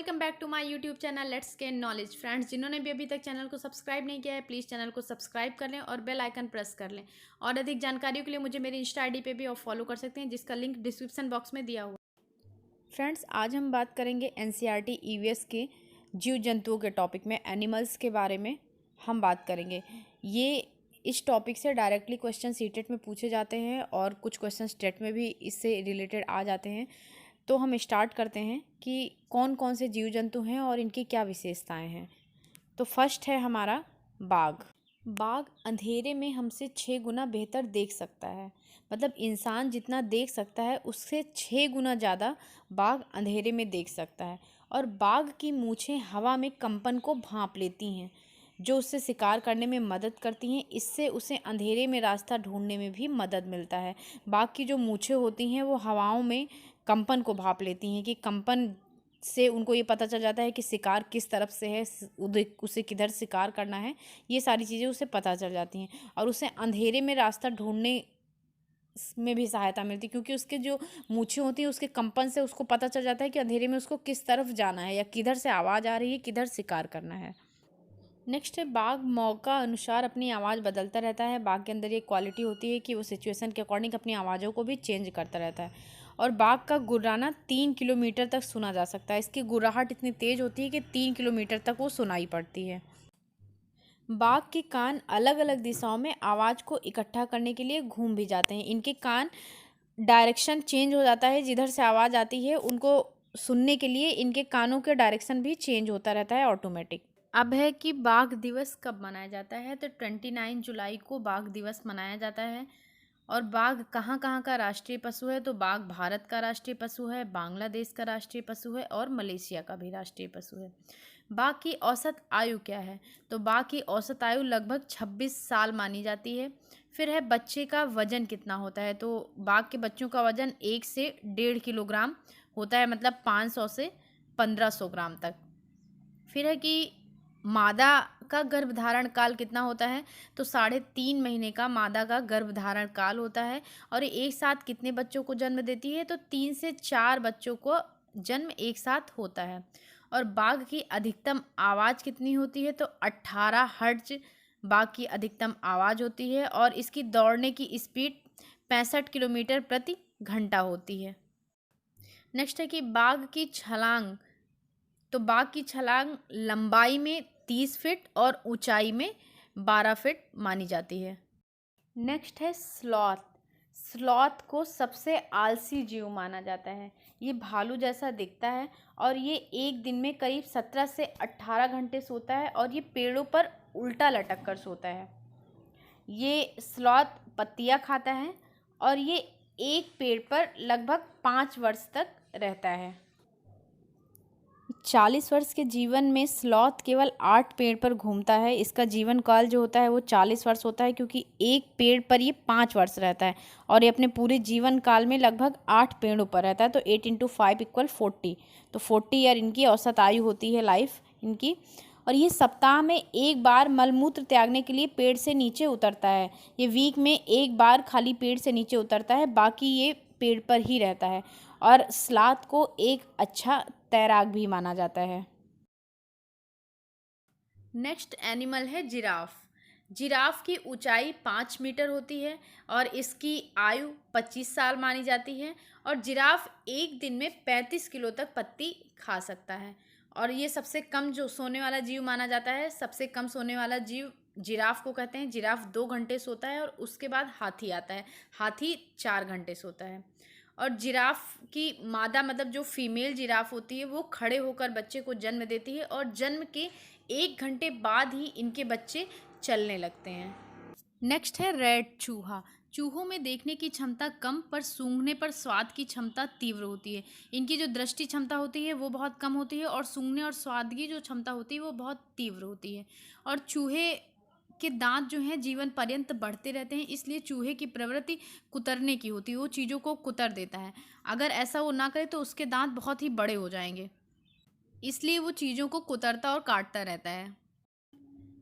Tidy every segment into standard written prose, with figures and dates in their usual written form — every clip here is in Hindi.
Welcome back to my YouTube channel let's gain knowledge. Friends, जिन्होंने भी अभी तक चैनल को सब्सक्राइब नहीं किया है प्लीज़ चैनल को सब्सक्राइब कर लें और बेल आइकन प्रेस कर लें। और अधिक जानकारियों के लिए मुझे मेरी इंस्टा आईडी पे भी आप फॉलो कर सकते हैं, जिसका लिंक डिस्क्रिप्शन बॉक्स में दिया हुआ है। फ्रेंड्स, आज हम बात करेंगे एनसीईआरटी ईवीएस के जीव जंतुओं के टॉपिक में, एनिमल्स के बारे में हम बात करेंगे। ये इस टॉपिक से डायरेक्टली क्वेश्चन सीटेट में पूछे जाते हैं और कुछ क्वेश्चन स्टेट में भी इससे रिलेटेड आ जाते हैं। तो हम स्टार्ट करते हैं कि कौन कौन से जीव जंतु हैं और इनकी क्या विशेषताएं हैं। तो फर्स्ट है हमारा बाघ। बाघ अंधेरे में हमसे 6 गुना बेहतर देख सकता है। मतलब इंसान जितना देख सकता है उससे 6 गुना ज़्यादा बाघ अंधेरे में देख सकता है। और बाघ की मूंछें हवा में कंपन को भांप लेती हैं, जो उससे शिकार करने में मदद करती हैं। इससे उसे अंधेरे में रास्ता ढूंढने में भी मदद मिलता है। बाघ की जो मूंछें होती हैं वो हवाओं में कंपन को भांप लेती हैं कि कंपन से उनको ये पता चल जाता है कि शिकार किस तरफ से है, उसे किधर शिकार करना है। ये सारी चीज़ें उसे पता चल जाती हैं और उसे अंधेरे में रास्ता ढूंढने में भी सहायता मिलती है, क्योंकि उसके जो मूंछें होती हैं उसके कंपन से उसको पता चल जाता है कि अंधेरे में उसको किस तरफ जाना है या किधर से आवाज़ आ रही है, किधर शिकार करना है। नेक्स्ट है बाघ मौका अनुसार अपनी आवाज़ बदलता रहता है। बाघ के अंदर ये क्वालिटी होती है कि वो सिचुएशन के अकॉर्डिंग अपनी आवाज़ों को भी चेंज करता रहता है। और बाघ का गुर्राना 3 किलोमीटर तक सुना जा सकता है। इसकी गुर्राहट इतनी तेज़ होती है कि 3 किलोमीटर तक वो सुनाई पड़ती है। बाघ के कान अलग अलग दिशाओं में आवाज़ को इकट्ठा करने के लिए घूम भी जाते हैं। इनके कान डायरेक्शन चेंज हो जाता है, जिधर से आवाज़ आती है उनको सुनने के लिए इनके कानों के डायरेक्शन भी चेंज होता रहता है ऑटोमेटिक। अब है कि बाघ दिवस कब मनाया जाता है। तो 29 जुलाई को बाघ दिवस मनाया जाता है। और बाघ कहाँ कहाँ का राष्ट्रीय पशु है। तो बाघ भारत का राष्ट्रीय पशु है, बांग्लादेश का राष्ट्रीय पशु है और मलेशिया का भी राष्ट्रीय पशु है। बाघ की औसत आयु क्या है। तो बाघ की औसत आयु लगभग 26 साल मानी जाती है। फिर है बच्चे का वजन कितना होता है। तो बाघ के बच्चों का वजन 1 से 1.5 किलोग्राम होता है, मतलब 500 से 1500 ग्राम तक। फिर है कि मादा का गर्भधारण काल कितना होता है। तो 3.5 महीने का मादा का गर्भधारण काल होता है। और ये एक साथ कितने बच्चों को जन्म देती है। तो 3 से 4 बच्चों को जन्म एक साथ होता है। और बाघ की अधिकतम आवाज़ कितनी होती है। तो 18 हर्ट्ज बाघ की अधिकतम आवाज़ होती है। और इसकी दौड़ने की स्पीड 65 किलोमीटर प्रति घंटा होती है। नेक्स्ट है कि बाघ की छलांग। तो बाघ की छलांग लंबाई में 30 फीट और ऊंचाई में 12 फीट मानी जाती है। नेक्स्ट है स्लॉथ। स्लॉथ को सबसे आलसी जीव माना जाता है। ये भालू जैसा दिखता है और ये एक दिन में करीब 17 से 18 घंटे सोता है और ये पेड़ों पर उल्टा लटक कर सोता है। ये स्लॉथ पत्तियाँ खाता है और ये एक पेड़ पर लगभग 5 वर्ष तक रहता है। 40 वर्ष के जीवन में स्लॉथ केवल 8 पेड़ पर घूमता है। इसका जीवन काल जो होता है वो 40 वर्ष होता है, क्योंकि एक पेड़ पर ये 5 वर्ष रहता है और ये अपने पूरे जीवन काल में लगभग 8 पेड़ों पर रहता है। तो 8 × 5 = 40। तो 40 ईयर इनकी औसत आयु होती है लाइफ इनकी। और ये सप्ताह में एक बार मलमूत्र त्यागने के लिए पेड़ से नीचे उतरता है। ये वीक में एक बार खाली पेड़ से नीचे उतरता है, बाकी ये पेड़ पर ही रहता है। और स्लॉथ को एक अच्छा तैराक भी माना जाता है। नेक्स्ट एनिमल है जिराफ। जिराफ की ऊंचाई 5 मीटर होती है और इसकी आयु 25 साल मानी जाती है। और जिराफ एक दिन में 35 किलो तक पत्ती खा सकता है। और ये सबसे कम जो सोने वाला जीव माना जाता है। सबसे कम सोने वाला जीव जिराफ को कहते हैं। जिराफ 2 घंटे सोता है और उसके बाद हाथी आता है। हाथी 4 घंटे सोता है। और जिराफ की मादा मतलब जो फीमेल जिराफ होती है वो खड़े होकर बच्चे को जन्म देती है और जन्म के 1 घंटे बाद ही इनके बच्चे चलने लगते हैं। नेक्स्ट है रेड चूहा। चूहों में देखने की क्षमता कम पर सूंघने पर स्वाद की क्षमता तीव्र होती है। इनकी जो दृष्टि क्षमता होती है वो बहुत कम होती है और सूंघने और स्वाद की जो क्षमता होती है वो बहुत तीव्र होती है। और चूहे के दांत जो हैं जीवन पर्यंत बढ़ते रहते हैं, इसलिए चूहे की प्रवृत्ति कुतरने की होती है। वो चीज़ों को कुतर देता है। अगर ऐसा वो ना करे तो उसके दांत बहुत ही बड़े हो जाएंगे, इसलिए वो चीज़ों को कुतरता और काटता रहता है।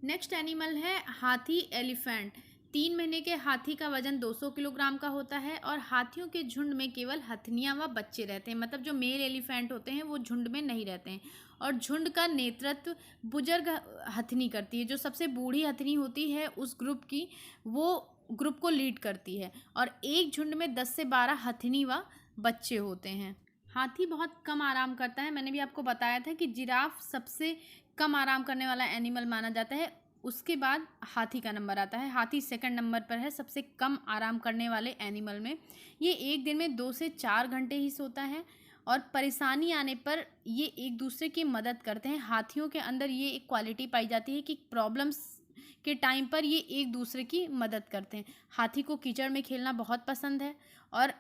नेक्स्ट एनिमल है हाथी एलिफेंट। 3 महीने के हाथी का वजन 200 किलोग्राम का होता है और हाथियों के झुंड में केवल हथनियां व बच्चे रहते हैं, मतलब जो मेल एलिफेंट होते हैं वो झुंड में नहीं रहते हैं। और झुंड का नेतृत्व बुजुर्ग हथनी करती है, जो सबसे बूढ़ी हथनी होती है उस ग्रुप की, वो ग्रुप को लीड करती है। और एक झुंड में 10 से 12 हथनी व बच्चे होते हैं। हाथी बहुत कम आराम करता है। मैंने भी आपको बताया था कि जिराफ सबसे कम आराम करने वाला एनिमल माना जाता है, उसके बाद हाथी का नंबर आता है। हाथी सेकंड नंबर पर है सबसे कम आराम करने वाले एनिमल में। ये एक दिन में 2 से 4 घंटे ही सोता है और परेशानी आने पर ये एक दूसरे की मदद करते हैं। हाथियों के अंदर ये एक क्वालिटी पाई जाती है कि प्रॉब्लम्स के टाइम पर ये एक दूसरे की मदद करते हैं। हाथी को कीचड़ में खेलना बहुत पसंद है और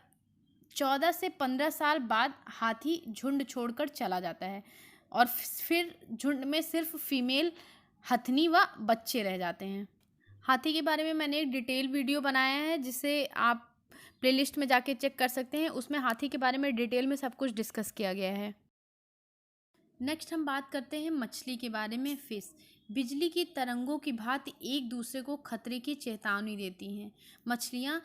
14 से 15 साल बाद हाथी झुंड छोड़कर चला जाता है और फिर झुंड में सिर्फ फीमेल हथनी व बच्चे रह जाते हैं। हाथी के बारे में मैंने एक डिटेल वीडियो बनाया है, जिसे आप प्लेलिस्ट में जाके चेक कर सकते हैं। उसमें हाथी के बारे में डिटेल में सब कुछ डिस्कस किया गया है। नेक्स्ट हम बात करते हैं मछली के बारे में। फिश बिजली की तरंगों की भांति एक दूसरे को खतरे की चेतावनी देती हैं। मछलियाँ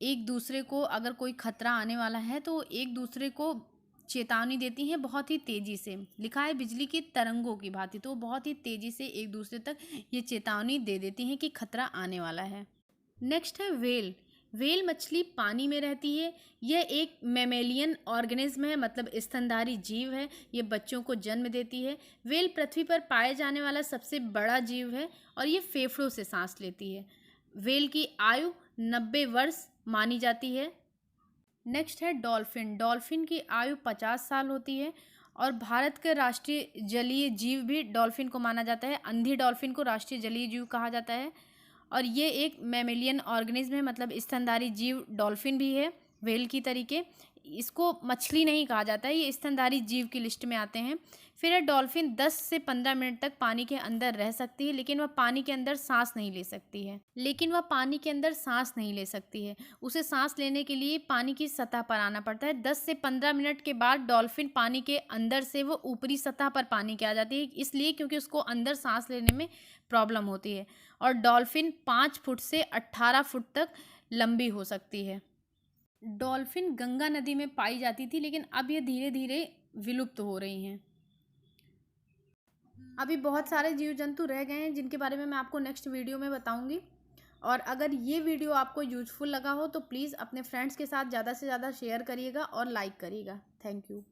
एक दूसरे को, अगर कोई खतरा आने वाला है तो एक दूसरे को चेतावनी देती हैं बहुत ही तेज़ी से। लिखा है बिजली की तरंगों की भांति, तो बहुत ही तेज़ी से एक दूसरे तक ये चेतावनी दे देती हैं कि खतरा आने वाला है। नेक्स्ट है व्हेल। व्हेल मछली पानी में रहती है। यह एक मैमेलियन ऑर्गेनिज्म है, मतलब स्तनधारी जीव है। ये बच्चों को जन्म देती है। व्हेल पृथ्वी पर पाए जाने वाला सबसे बड़ा जीव है और ये फेफड़ों से सांस लेती है। व्हेल की आयु 90 वर्ष मानी जाती है। नेक्स्ट है डॉल्फिन। डॉल्फिन की आयु 50 साल होती है और भारत के राष्ट्रीय जलीय जीव भी डॉल्फिन को माना जाता है। अंधी डॉल्फिन को राष्ट्रीय जलीय जीव कहा जाता है और ये एक मैमेलियन ऑर्गेनिज्म है, मतलब स्तनधारी जीव डॉल्फिन भी है व्हेल की तरीके। इसको मछली नहीं कहा जाता है, ये स्तनधारी जीव की लिस्ट में आते हैं। फिर है डॉल्फिन 10 से 15 मिनट तक पानी के अंदर रह सकती है, लेकिन वह पानी के अंदर सांस नहीं ले सकती है। उसे सांस लेने के लिए पानी की सतह पर आना पड़ता है। 10 से 15 मिनट के बाद डॉल्फिन पानी के अंदर से वो ऊपरी सतह पर पानी के आ जाती है, इसलिए क्योंकि उसको अंदर सांस लेने में प्रॉब्लम होती है। और डॉल्फिन 5 फुट से 18 फुट तक लंबी हो सकती है। डॉल्फिन गंगा नदी में पाई जाती थी, लेकिन अब ये धीरे धीरे विलुप्त हो रही हैं। अभी बहुत सारे जीव जंतु रह गए हैं, जिनके बारे में मैं आपको नेक्स्ट वीडियो में बताऊंगी। और अगर ये वीडियो आपको यूजफुल लगा हो तो प्लीज़ अपने फ्रेंड्स के साथ ज़्यादा से ज़्यादा शेयर करिएगा और लाइक करिएगा। Thank you.